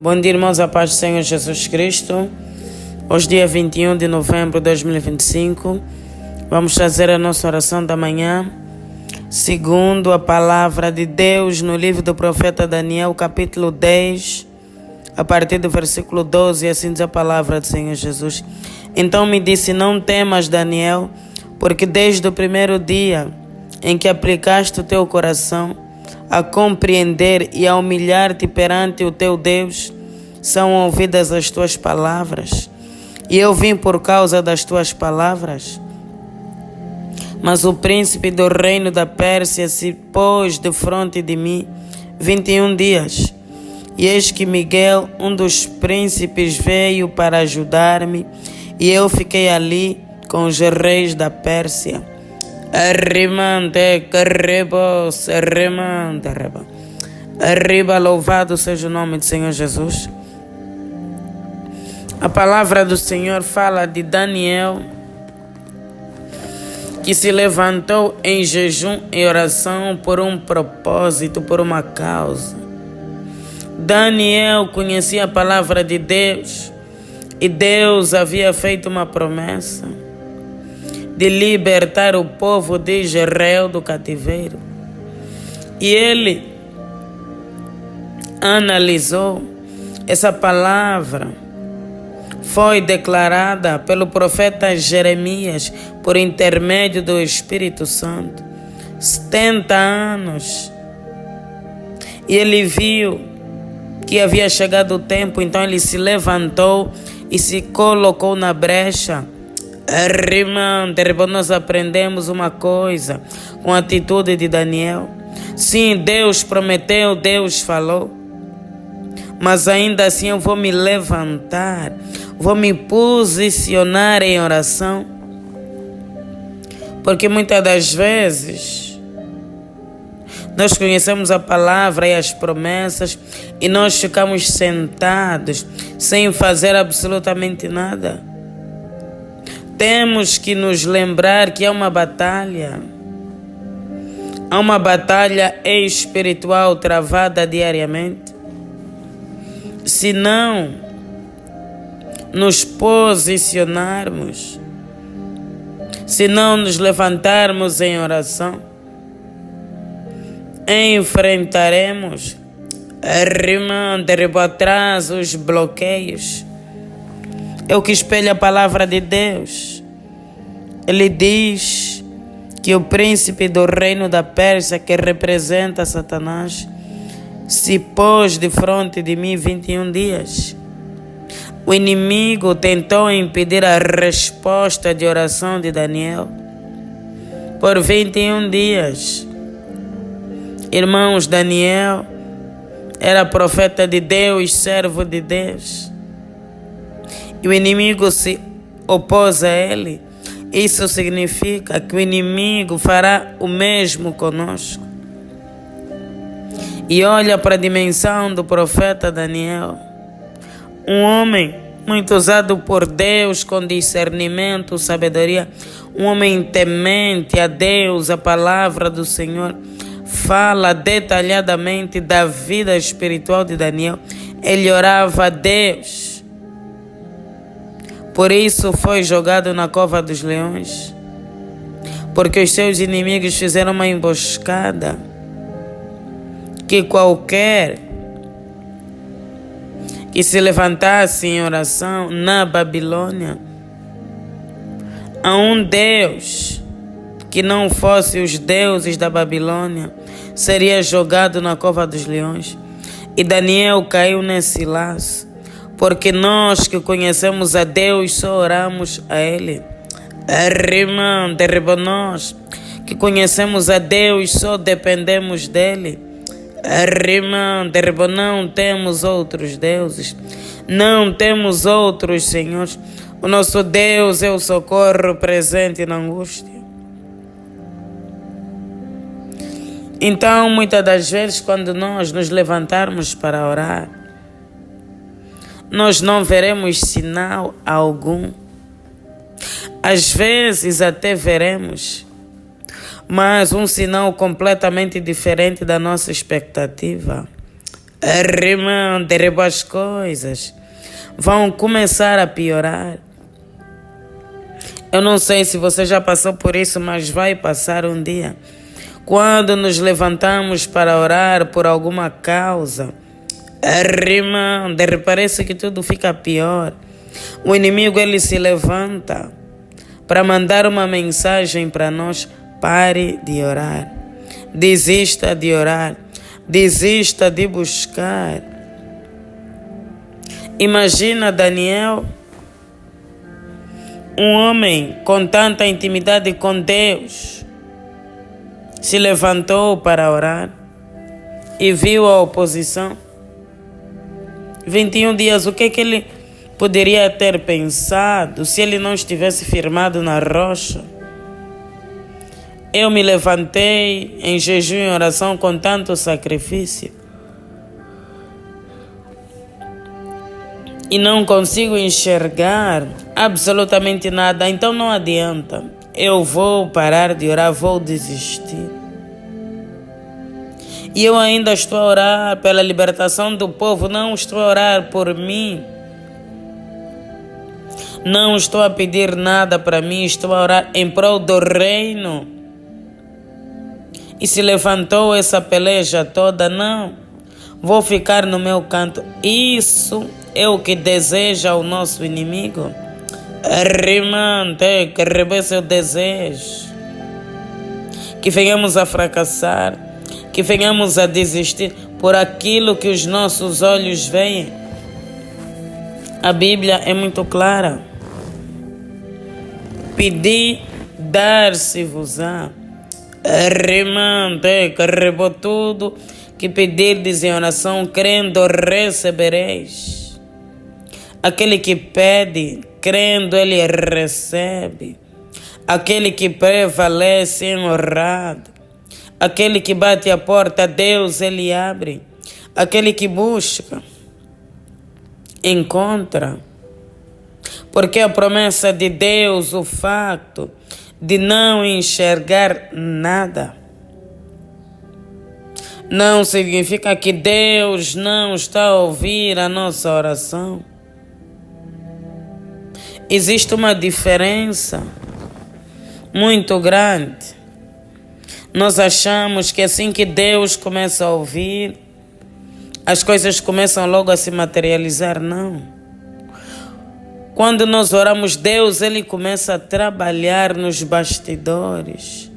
Bom dia, irmãos, a paz do Senhor Jesus Cristo. Hoje, dia 21 de novembro de 2025, vamos fazer a nossa oração da manhã, segundo a palavra de Deus no livro do profeta Daniel, capítulo 10, a partir do versículo 12, e assim diz a palavra do Senhor Jesus. Então me disse: não temas, Daniel, porque desde o primeiro dia em que aplicaste o teu coração a compreender e a humilhar-te perante o teu Deus, são ouvidas as tuas palavras, e eu vim por causa das tuas palavras. Mas o príncipe do reino da Pérsia se pôs defronte de mim 21 dias, e eis que Miguel, um dos príncipes, veio para ajudar-me, e eu fiquei ali com os reis da Pérsia. Arriba, louvado seja o nome do Senhor Jesus. A palavra do Senhor fala de Daniel, que se levantou em jejum e oração por um propósito, por uma causa. Daniel conhecia a palavra de Deus, e Deus havia feito uma promessa de libertar o povo de Israel do cativeiro. E ele analisou essa palavra. Foi declarada pelo profeta Jeremias por intermédio do Espírito Santo. 70 anos. E ele viu que havia chegado o tempo, então ele se levantou e se colocou na brecha. Nós aprendemos uma coisa com a atitude de Daniel. Sim, Deus prometeu, Deus falou, mas ainda assim eu vou me levantar, vou me posicionar em oração, porque muitas das vezes nós conhecemos a palavra e as promessas e nós ficamos sentados sem fazer absolutamente nada. Temos que nos lembrar que há uma batalha espiritual travada diariamente. Se não nos posicionarmos, se não nos levantarmos em oração, enfrentaremos atrás os bloqueios. É o que espelha a palavra de Deus. Ele diz que o príncipe do reino da Pérsia, que representa Satanás, se pôs de frente de mim 21 dias. O inimigo tentou impedir a resposta de oração de Daniel por 21 dias. Irmãos, Daniel era profeta de Deus, servo de Deus. E o inimigo se opôs a ele. Isso significa que o inimigo fará o mesmo conosco. E olha para a dimensão do profeta Daniel. Um homem muito usado por Deus com discernimento, sabedoria. Um homem temente a Deus. A palavra do Senhor fala detalhadamente da vida espiritual de Daniel. Ele orava a Deus. Por isso foi jogado na cova dos leões, porque os seus inimigos fizeram uma emboscada que qualquer que se levantasse em oração na Babilônia a um Deus que não fosse os deuses da Babilônia seria jogado na cova dos leões. E Daniel caiu nesse laço, porque nós que conhecemos a Deus só oramos a Ele. Nós que conhecemos a Deus só dependemos dEle. Não temos outros deuses, não temos outros senhores. O nosso Deus é o socorro presente na angústia. Então, muitas das vezes, quando nós nos levantarmos para orar, nós não veremos sinal algum. Às vezes até veremos, mas um sinal completamente diferente da nossa expectativa. Irmão, derruba as coisas. Vão começar a piorar. Eu não sei se você já passou por isso, mas vai passar um dia. Quando nos levantamos para orar por alguma causa, irmão, parece que tudo fica pior. O inimigo ele se levanta para mandar uma mensagem para nós: pare de orar, desista de orar, desista de buscar. Imagina Daniel, um homem com tanta intimidade com Deus, se levantou para orar e viu a oposição. 21 dias, o que é que ele poderia ter pensado se ele não estivesse firmado na rocha? Eu me levantei em jejum e oração com tanto sacrifício e não consigo enxergar absolutamente nada, então não adianta. Eu vou parar de orar, vou desistir. E eu ainda estou a orar pela libertação do povo, não estou a orar por mim. Não estou a pedir nada para mim, estou a orar em prol do reino. E se levantou essa peleja toda, não. Vou ficar no meu canto. Isso é o que deseja o nosso inimigo. Rimante, que rebe seu desejo. Que venhamos a fracassar, que venhamos a desistir por aquilo que os nossos olhos veem. A Bíblia é muito clara. Pedi, dar-se-vos-á. Rimante, que rebou tudo que pedirdes em oração, crendo recebereis. Aquele que pede, crendo ele recebe. Aquele que prevalece é honrado. Aquele que bate a porta, Deus ele abre. Aquele que busca, encontra. Porque a promessa de Deus, o facto de não enxergar nada, não significa que Deus não está a ouvir a nossa oração. Existe uma diferença muito grande. Nós achamos que assim que Deus começa a ouvir, as coisas começam logo a se materializar. Não. Quando nós oramos, Deus ele começa a trabalhar nos bastidores.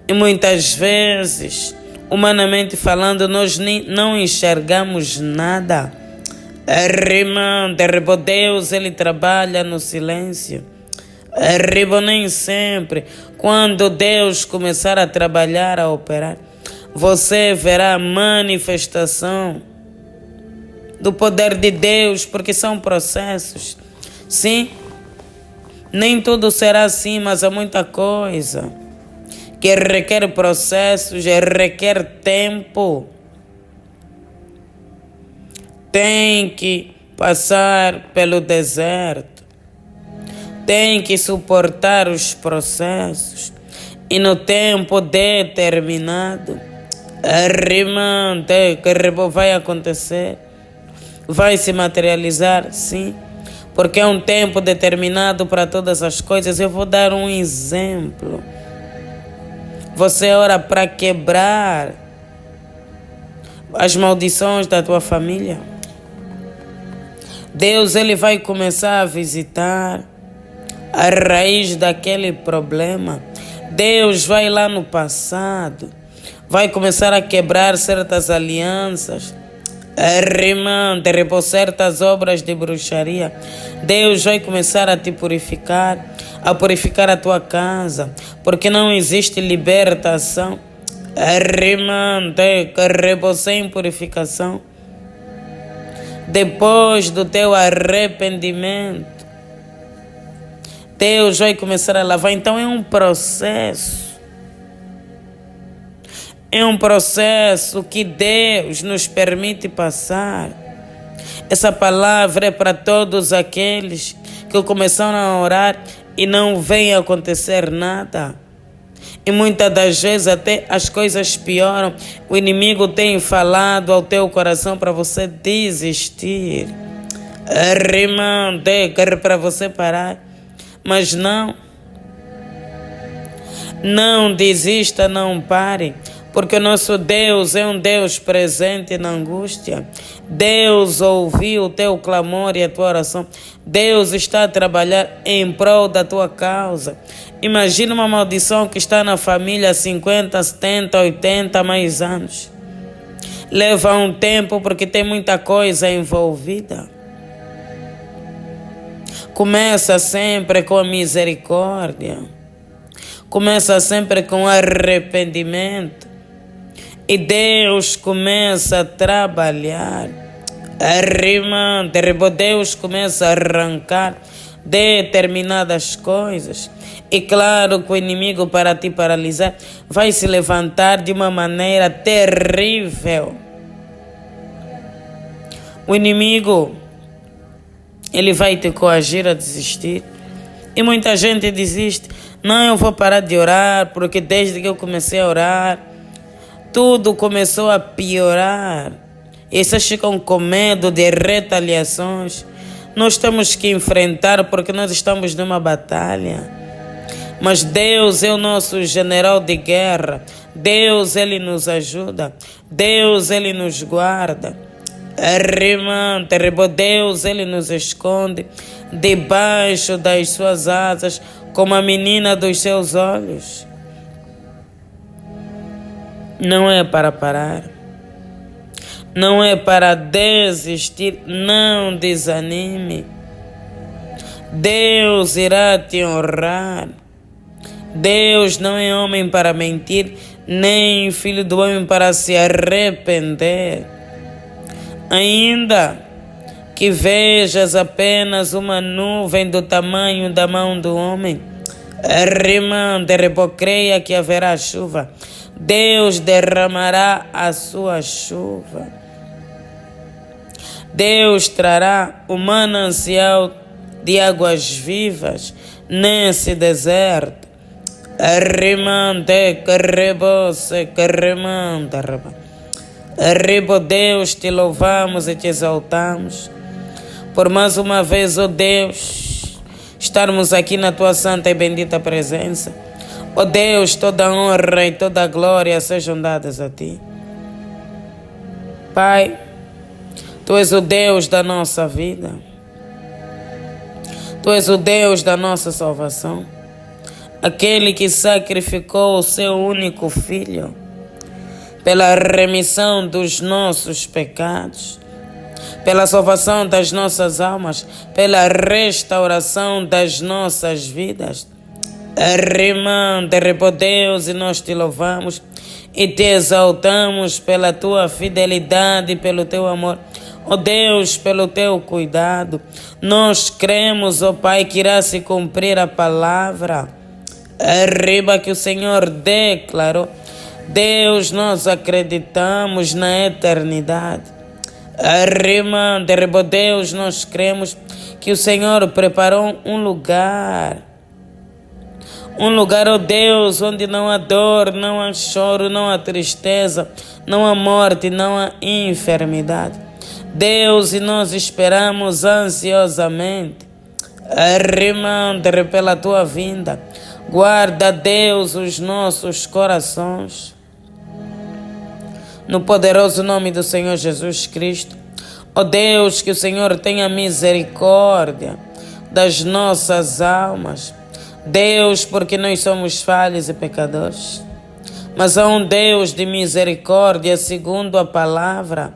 E muitas vezes, humanamente falando, nós não enxergamos nada. Deus ele trabalha no silêncio. Nem sempre. Quando Deus começar a trabalhar, a operar, você verá a manifestação do poder de Deus, porque são processos. Sim, nem tudo será assim, mas há muita coisa que requer processos, requer tempo. Tem que passar pelo deserto. Tem que suportar os processos. E no tempo determinado, que vai acontecer. Vai se materializar, sim. Porque é um tempo determinado para todas as coisas. Eu vou dar um exemplo. Você ora para quebrar as maldições da tua família. Deus ele vai começar a visitar a raiz daquele problema. Deus vai lá no passado, vai começar a quebrar certas alianças, derrubou certas obras de bruxaria. Deus vai começar a te purificar, a purificar a tua casa, porque não existe libertação sem purificação. Depois do teu arrependimento, Deus vai começar a lavar. Então é um processo. É um processo que Deus nos permite passar. Essa palavra é para todos aqueles que começaram a orar e não vem acontecer nada. E muitas das vezes até as coisas pioram. O inimigo tem falado ao teu coração para você desistir. Para você parar. Mas não. Não desista, não pare. Porque o nosso Deus é um Deus presente na angústia. Deus ouviu o teu clamor e a tua oração. Deus está a trabalhar em prol da tua causa. Imagina uma maldição que está na família há 50, 70, 80 mais anos. Leva um tempo porque tem muita coisa envolvida. Começa sempre com a misericórdia. Começa sempre com arrependimento. E Deus começa a trabalhar. Deus começa a arrancar determinadas coisas. E claro que o inimigo, para te paralisar, vai se levantar de uma maneira terrível. O inimigo, ele vai te coagir a desistir. E muita gente desiste. Não, eu vou parar de orar, porque desde que eu comecei a orar, tudo começou a piorar. E vocês ficam com medo de retaliações. Nós temos que enfrentar porque nós estamos numa batalha. Mas Deus é o nosso general de guerra. Deus, Ele nos ajuda. Deus, Ele nos guarda. Deus, Ele nos esconde debaixo das suas asas, como a menina dos seus olhos. Não é para parar. Não é para desistir. Não desanime. Deus irá te honrar. Deus não é homem para mentir, nem filho do homem para se arrepender. Ainda que vejas apenas uma nuvem do tamanho da mão do homem, creia que haverá chuva. Deus derramará a sua chuva. Deus trará o manancial de águas vivas nesse deserto. Deus, te louvamos e te exaltamos por mais uma vez, ó Deus, estarmos aqui na tua santa e bendita presença. Ó Deus, toda honra e toda glória sejam dadas a ti. Pai, tu és o Deus da nossa vida. Tu és o Deus da nossa salvação. Aquele que sacrificou o seu único filho pela remissão dos nossos pecados, pela salvação das nossas almas, pela restauração das nossas vidas. Deus, e nós te louvamos e te exaltamos pela tua fidelidade e pelo teu amor. Ó Deus, pelo teu cuidado. Nós cremos, ó Pai, que irá se cumprir a palavra que o Senhor declarou. Deus, nós acreditamos na eternidade. Deus, nós cremos que o Senhor preparou um lugar, ó Deus, onde não há dor, não há choro, não há tristeza, não há morte, não há enfermidade. Deus, e nós esperamos ansiosamente, pela tua vinda. Guarda, Deus, os nossos corações. No poderoso nome do Senhor Jesus Cristo. Ó Deus, que o Senhor tenha misericórdia das nossas almas. Deus, porque nós somos falhos e pecadores. Mas há um Deus de misericórdia segundo a palavra,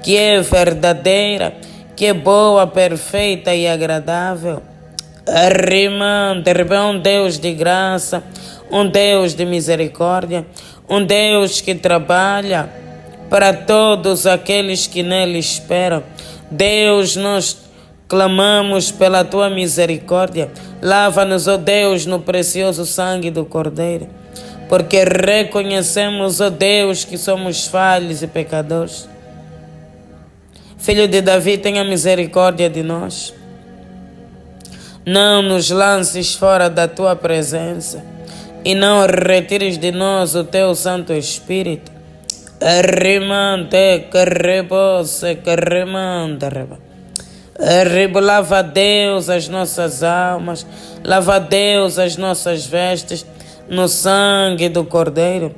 que é verdadeira, que é boa, perfeita e agradável. Um Deus de graça, um Deus de misericórdia, um Deus que trabalha para todos aqueles que nele esperam. Deus, nós clamamos pela tua misericórdia. Lava-nos, ó Deus, no precioso sangue do Cordeiro, porque reconhecemos, ó Deus, que somos falhos e pecadores. Filho de Davi, tenha misericórdia de nós. Não nos lances fora da tua presença. e não retires de nós o teu Santo Espírito. Rimante, que rebose, que remanda, reba. Lava, Deus, as nossas almas, lava, Deus, as nossas vestes, no sangue do Cordeiro.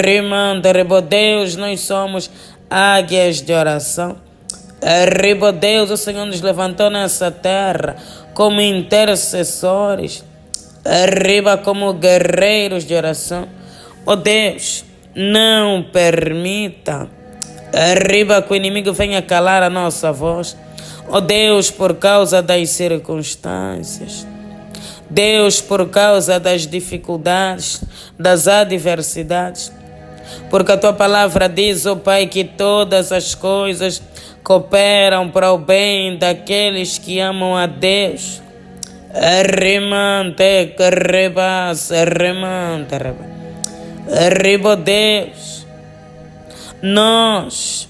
Rimanda, reba, Deus, nós somos águias de oração. Reba, Deus, o Senhor nos levantou nessa terra como intercessores. Arriba como guerreiros de oração. Oh Deus, não permita, arriba, que o inimigo venha calar a nossa voz. Oh Deus, por causa das circunstâncias, Deus, por causa das dificuldades, das adversidades, porque a tua palavra diz, oh Pai, que todas as coisas cooperam para o bem daqueles que amam a Deus. Rimante, que rebas, rimante, arriba, Deus, nós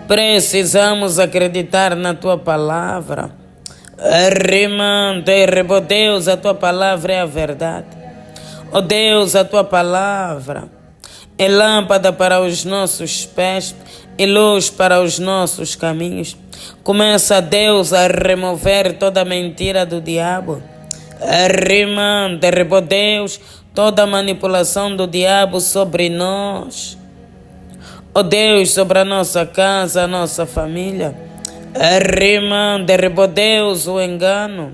precisamos acreditar na tua palavra. Rimante, arriba, Deus, a tua palavra é a verdade. Oh Deus, a tua palavra é lâmpada para os nossos pés e luz para os nossos caminhos. Começa, Deus, a remover toda mentira do diabo. Rimante, arriba, Deus, toda manipulação do diabo sobre nós. Oh Deus, sobre a nossa casa, a nossa família. Rimante, arriba, Deus, o engano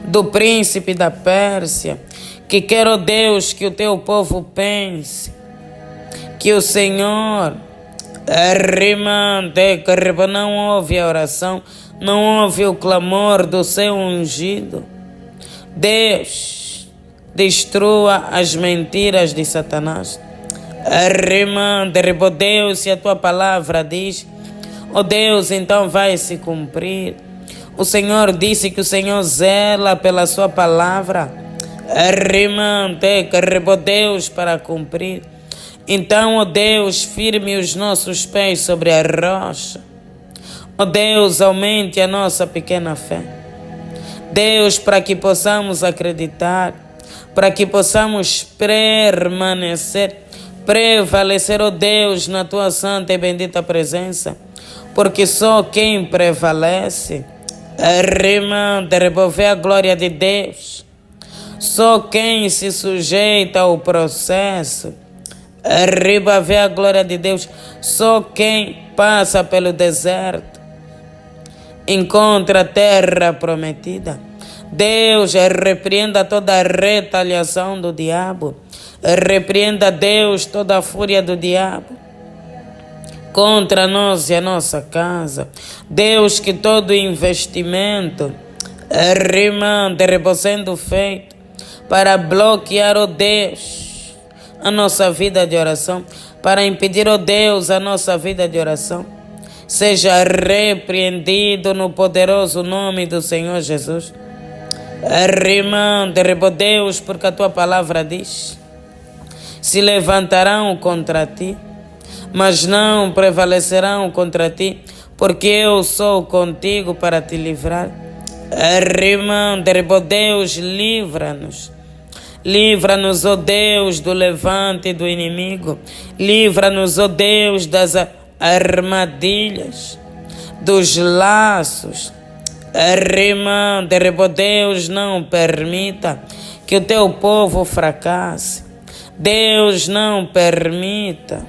do príncipe da Pérsia, que quer, oh Deus, que o teu povo pense que o Senhor não ouve a oração, não ouve o clamor do seu ungido. Deus, destrua as mentiras de Satanás. Deus, se a tua palavra diz, oh Deus, então vai se cumprir. O Senhor disse que o Senhor zela pela sua palavra. Deus, para cumprir. Então, ó Deus, firme os nossos pés sobre a rocha. Ó Deus, aumente a nossa pequena fé. Deus, para que possamos acreditar, para que possamos permanecer, prevalecer, ó Deus, na tua santa e bendita presença, porque só quem prevalece vê a glória de Deus. Só quem se sujeita ao processo vê a glória de Deus. Só quem passa pelo deserto encontra a terra prometida. Deus, repreenda toda a retaliação do diabo. Repreenda, Deus, toda a fúria do diabo contra nós e a nossa casa. Deus, que todo investimento sendo feito para bloquear, ó Deus, a nossa vida de oração, para impedir, ó Deus, a nossa vida de oração, seja repreendido no poderoso nome do Senhor Jesus. Deus, porque a tua palavra diz: se levantarão contra ti, mas não prevalecerão contra ti, porque eu sou contigo para te livrar. Deus, livra-nos. Livra-nos, ó Deus, do levante do inimigo. Livra-nos, ó Deus, das armadilhas, dos laços. Deus, não permita que o teu povo fracasse. Deus, não permita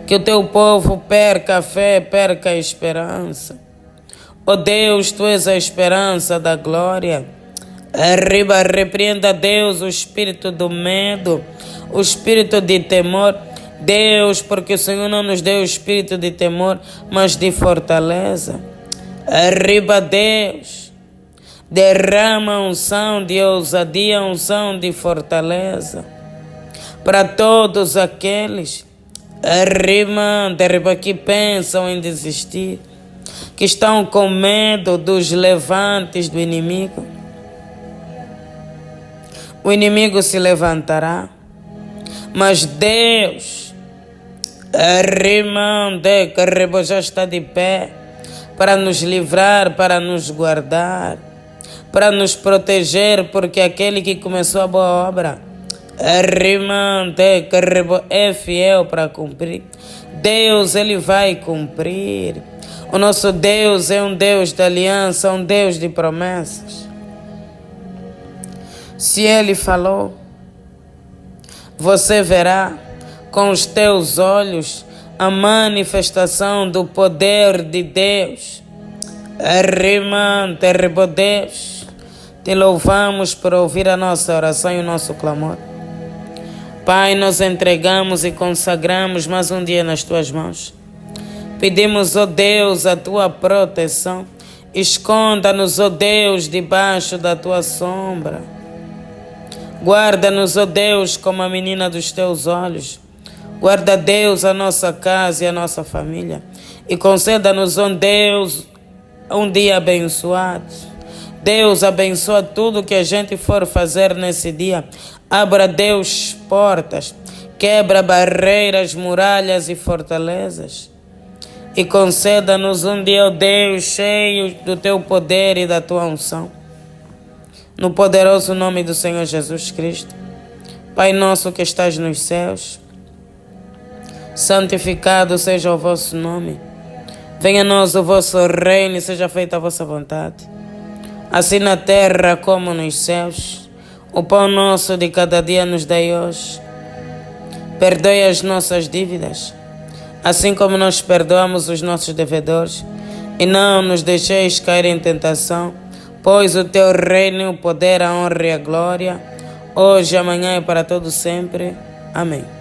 que o teu povo perca a fé, perca a esperança. Ó Deus, tu és a esperança da glória. Repreenda, Deus, o espírito do medo, o espírito de temor. Deus, porque o Senhor não nos deu o espírito de temor, mas de fortaleza. Deus, derrama unção de ousadia, unção de fortaleza para todos aqueles que pensam em desistir, que estão com medo dos levantes do inimigo. O inimigo se levantará, mas Deus já está de pé para nos livrar, para nos guardar. para nos proteger, porque aquele que começou a boa obra é fiel para cumprir. Deus, Ele vai cumprir. O nosso Deus é um Deus de aliança, um Deus de promessas. Se Ele falou, você verá com os teus olhos a manifestação do poder de Deus. Deus, te louvamos por ouvir a nossa oração e o nosso clamor. Pai, nós entregamos e consagramos mais um dia nas tuas mãos. Pedimos, ó Deus, a tua proteção. Esconda-nos, ó Deus, debaixo da tua sombra. Guarda-nos, ó Deus, como a menina dos teus olhos. Guarda, Deus, a nossa casa e a nossa família. E conceda-nos, ó Deus, um dia abençoado. Deus, abençoa tudo que a gente for fazer nesse dia. Abra, Deus, portas. Quebra barreiras, muralhas e fortalezas. E conceda-nos um dia, ó Deus, cheio do teu poder e da tua unção. No poderoso nome do Senhor Jesus Cristo. Pai nosso que estás nos céus, santificado seja o vosso nome. Venha a nós o vosso reino e seja feita a vossa vontade, assim na terra como nos céus. O pão nosso de cada dia nos dai hoje. Perdoe as nossas dívidas, assim como nós perdoamos os nossos devedores. E não nos deixeis cair em tentação, pois o teu reino, o poder, a honra e a glória, hoje, amanhã e para todo sempre. Amém.